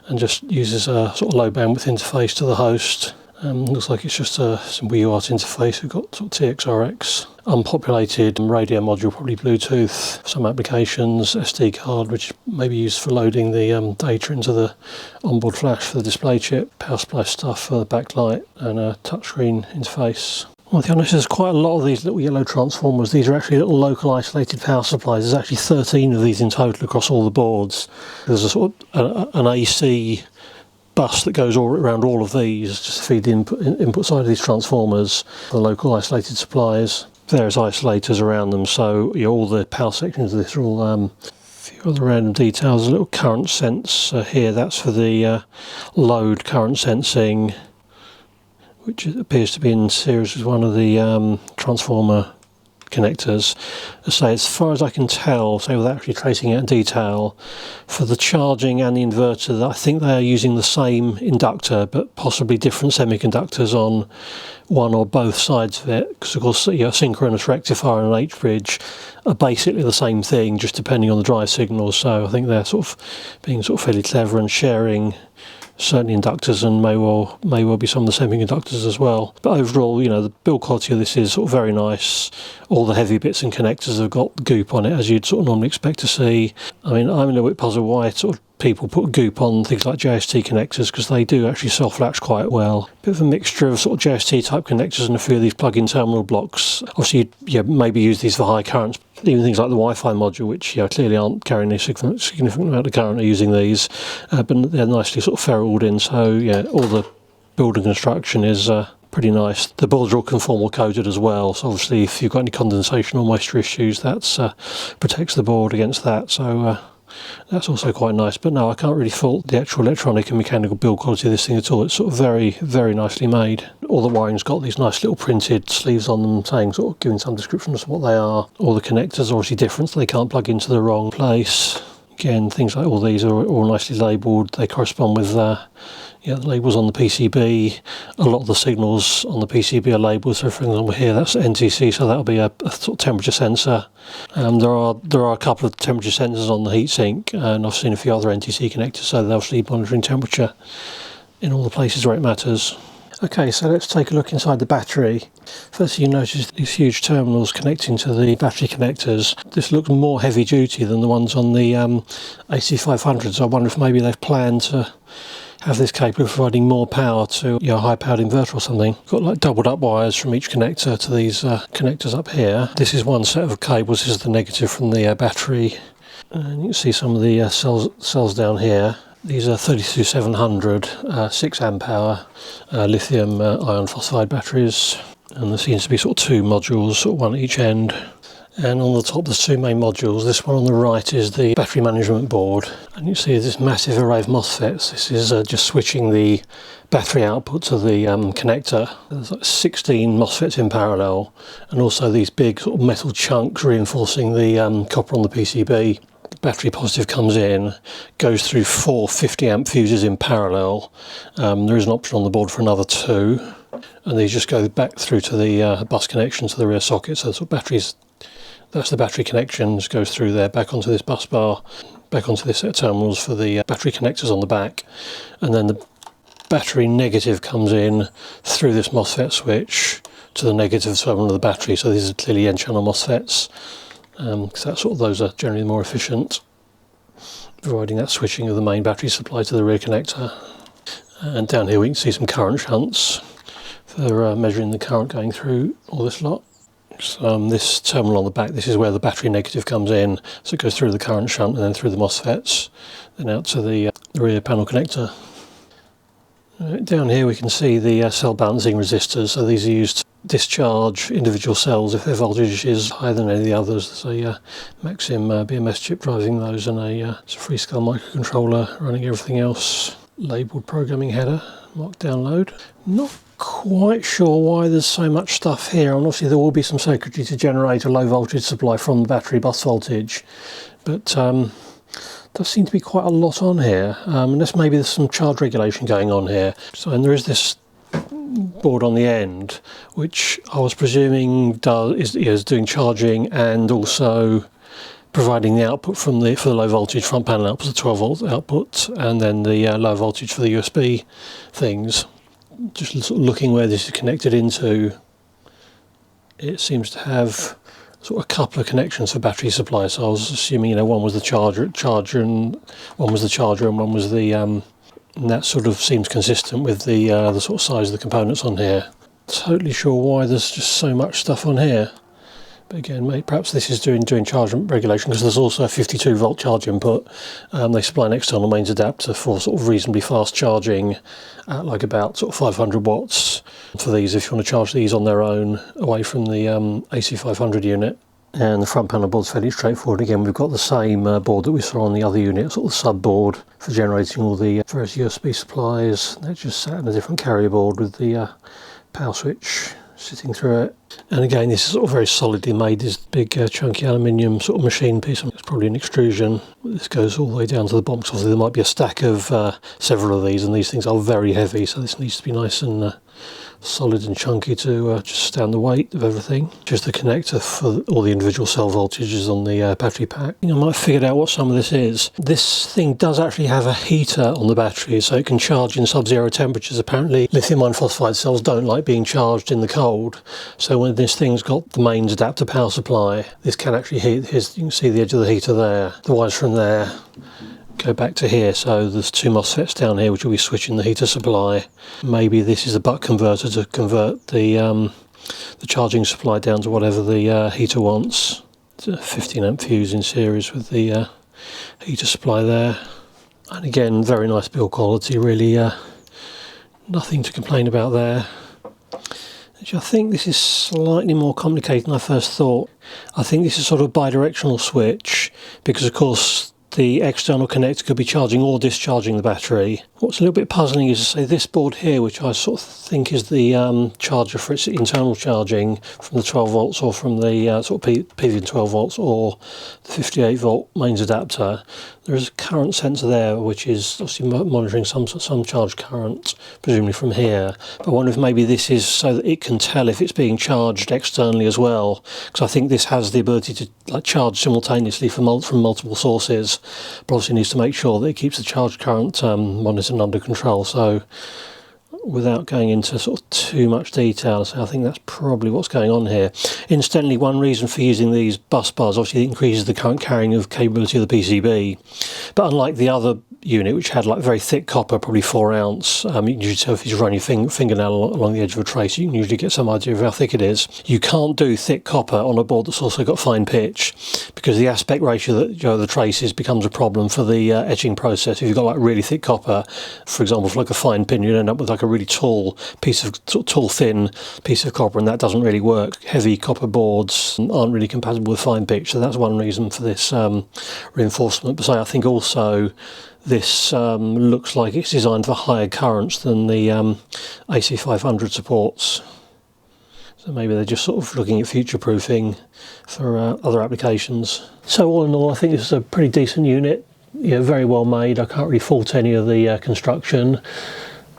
and just uses a sort of low bandwidth interface to the host. Looks like it's just a simple UART interface. We've got sort of TXRX, unpopulated radio module, probably Bluetooth for some applications, SD card which may be used for loading the data into the onboard flash for the display chip, power supply stuff for the backlight, and a touchscreen interface. One thing I noticed is quite a lot of these little yellow transformers. These are actually little local isolated power supplies. There's actually 13 of these in total across all the boards. There's a sort of an AC bus that goes all around all of these just to feed the input side of these transformers, the local isolated supplies. There's isolators around them, so all the power sections of this are all a few other random details. A little current sense here, that's for the load current sensing, which appears to be in series with one of the transformer connectors. As far as I can tell, without actually tracing it in detail, for the charging and the inverter, I think they are using the same inductor but possibly different semiconductors on one or both sides of it, because of course a synchronous rectifier and an H bridge are basically the same thing, just depending on the drive signals. So I think they're sort of being sort of fairly clever and sharing certain inductors, and may well be some of the semiconductors as well. But overall, the build quality of this is sort of very nice. All the heavy bits and connectors have got goop on it, as you'd sort of normally expect to see. I mean, I'm a little bit puzzled why sort of people put goop on things like JST connectors, because they do actually self-latch quite well. Bit of a mixture of sort of JST type connectors and a few of these plug-in terminal blocks. Obviously, maybe use these for high currents. Even things like the Wi-Fi module, which clearly aren't carrying a significant amount of current, are using these, but they're nicely sort of ferruled in. So all the building construction is pretty nice. The boards are all conformal coated as well, so obviously if you've got any condensation or moisture issues, that protects the board against that. So that's also quite nice. But no, I can't really fault the actual electronic and mechanical build quality of this thing at all. It's sort of very, very nicely made. All the wiring's got these nice little printed sleeves on them, giving some description as to what they are. All the connectors are obviously different, so they can't plug into the wrong place. Again, things like all these are all nicely labelled. They correspond with the labels on the PCB. A lot of the signals on the PCB are labelled. So for example here, that's NTC, so that'll be a sort of temperature sensor. There are a couple of temperature sensors on the heatsink, and I've seen a few other NTC connectors, so they're obviously monitoring temperature in all the places where it matters. Okay, so let's take a look inside the battery. First, you notice these huge terminals connecting to the battery connectors. This looks more heavy duty than the ones on the AC500, so I wonder if maybe they've planned to have this capable of providing more power to a high-powered inverter or something. Got like doubled up wires from each connector to these connectors up here. This is one set of cables. This is the negative from the battery, and you can see some of the cells down here. These are 32700 6 amp hour lithium iron phosphide batteries, and there seems to be sort of 2 modules, one at each end. And on the top there's two main modules. This one on the right is the battery management board, and you see this massive array of MOSFETs. This is just switching the battery output to the connector. There's like 16 MOSFETs in parallel, and also these big sort of metal chunks reinforcing the copper on the PCB. The battery positive comes in, goes through 4 50 amp fuses in parallel. There is an option on the board for another 2, and these just go back through to the bus connection to the rear socket. So the batteries, that's the battery connections, goes through there, back onto this bus bar, back onto this set of terminals for the battery connectors on the back, and then the battery negative comes in through this MOSFET switch to the negative terminal of the battery. So these are clearly N-channel MOSFETs, because those are generally more efficient, providing that switching of the main battery supply to the rear connector. And down here we can see some current shunts for measuring the current going through all this lot. So this terminal on the back, this is where the battery negative comes in, so it goes through the current shunt and then through the MOSFETs, then out to the rear panel connector. Down here we can see the cell balancing resistors. So these are used to discharge individual cells if their voltage is higher than any of the others. There's a Maxim BMS chip driving those, and it's a Freescale microcontroller running everything else. Labelled programming header, marked download. Not quite sure why there's so much stuff here, and obviously there will be some circuitry to generate a low voltage supply from the battery bus voltage, but does seem to be quite a lot on here, unless maybe there's some charge regulation going on here. So, and there is this board on the end, which I was presuming is doing charging and also providing the output for the low voltage front panel output, the 12 volt output, and then the low voltage for the USB things. Just sort of looking where this is connected into, it seems to have sort of a couple of connections for battery supply. So I was assuming, one was the charger, and one was the and that sort of seems consistent with the sort of size of the components on here. Totally sure why there's just so much stuff on here. But again, perhaps this is doing charge regulation, because there's also a 52 volt charge input. They supply an external mains adapter for sort of reasonably fast charging at like about sort of 500 watts for these, if you want to charge these on their own away from the AC500 unit. And the front panel board's fairly straightforward. Again, we've got the same board that we saw on the other unit, sort of sub board for generating all the various USB supplies. They're just sat in a different carrier board with the power switch sitting through it. And again, this is sort of very solidly made, this big chunky aluminium sort of machine piece. It's probably an extrusion. This goes all the way down to the bottom. Obviously there might be a stack of several of these, and these things are very heavy, so this needs to be nice and solid and chunky to just stand the weight of everything. Just the connector for all the individual cell voltages on the battery pack. I might have figured out what some of this is. This thing does actually have a heater on the battery, so it can charge in sub-zero temperatures. Apparently lithium iron phosphide cells don't like being charged in the cold, so when this thing's got the mains adapter power supply, this can actually heat. You can see the edge of the heater there. The wires from there go back to here, so there's two MOSFETs down here which will be switching the heater supply. Maybe this is a buck converter to convert the charging supply down to whatever the heater wants. It's a 15 amp fuse in series with the heater supply there. And again, very nice build quality, really nothing to complain about there. I think this is slightly more complicated than I first thought. I think this is sort of a bidirectional switch, because of course the external connector could be charging or discharging the battery. What's a little bit puzzling is to say this board here, which I sort of think is the charger for its internal charging from the 12 volts or from the sort of PV 12 volts or the 58 volt mains adapter. There is a current sensor there which is obviously monitoring some charge current, presumably from here. But I wonder if maybe this is so that it can tell if it's being charged externally as well, because I think this has the ability to charge simultaneously from multiple sources, but obviously needs to make sure that it keeps the charge current monitored and under control. So without going into sort of too much detail, so I think that's probably what's going on here. Incidentally, one reason for using these bus bars, obviously it increases the current carrying of capability of the PCB, but unlike the other unit which had like very thick copper, probably 4 ounce. You can usually tell if you run your fingernail along the edge of a trace, you can usually get some idea of how thick it is. You can't do thick copper on a board that's also got fine pitch, because the aspect ratio that the traces becomes a problem for the etching process. If you've got like really thick copper, for example, for like a fine pin, you'd end up with like a really tall piece of tall thin piece of copper, and that doesn't really work. Heavy copper boards aren't really compatible with fine pitch, so that's one reason for this reinforcement. But I think also this looks like it's designed for higher currents than the AC500 supports. So maybe they're just sort of looking at future-proofing for other applications. So all in all, I think this is a pretty decent unit. Yeah, very well made. I can't really fault any of the construction.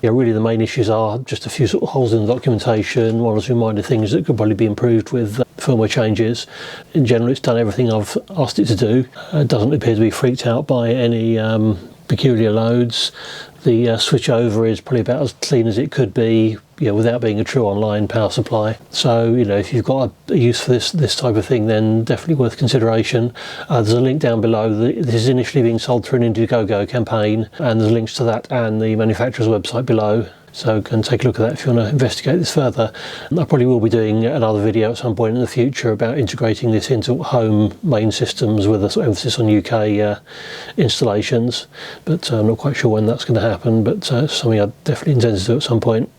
Yeah, really the main issues are just a few sort of holes in the documentation, one or two minor things that could probably be improved with firmware changes. In general, it's done everything I've asked it to do. It doesn't appear to be freaked out by any peculiar loads. The switch over is probably about as clean as it could be, without being a true online power supply. So, if you've got a use for this type of thing, then definitely worth consideration. There's a link down below. This is initially being sold through an Indiegogo campaign, and there's links to that and the manufacturer's website below. So go and take a look at that if you want to investigate this further. I probably will be doing another video at some point in the future about integrating this into home main systems with a sort of emphasis on UK installations, but I'm not quite sure when that's going to happen, but something I definitely intend to do at some point.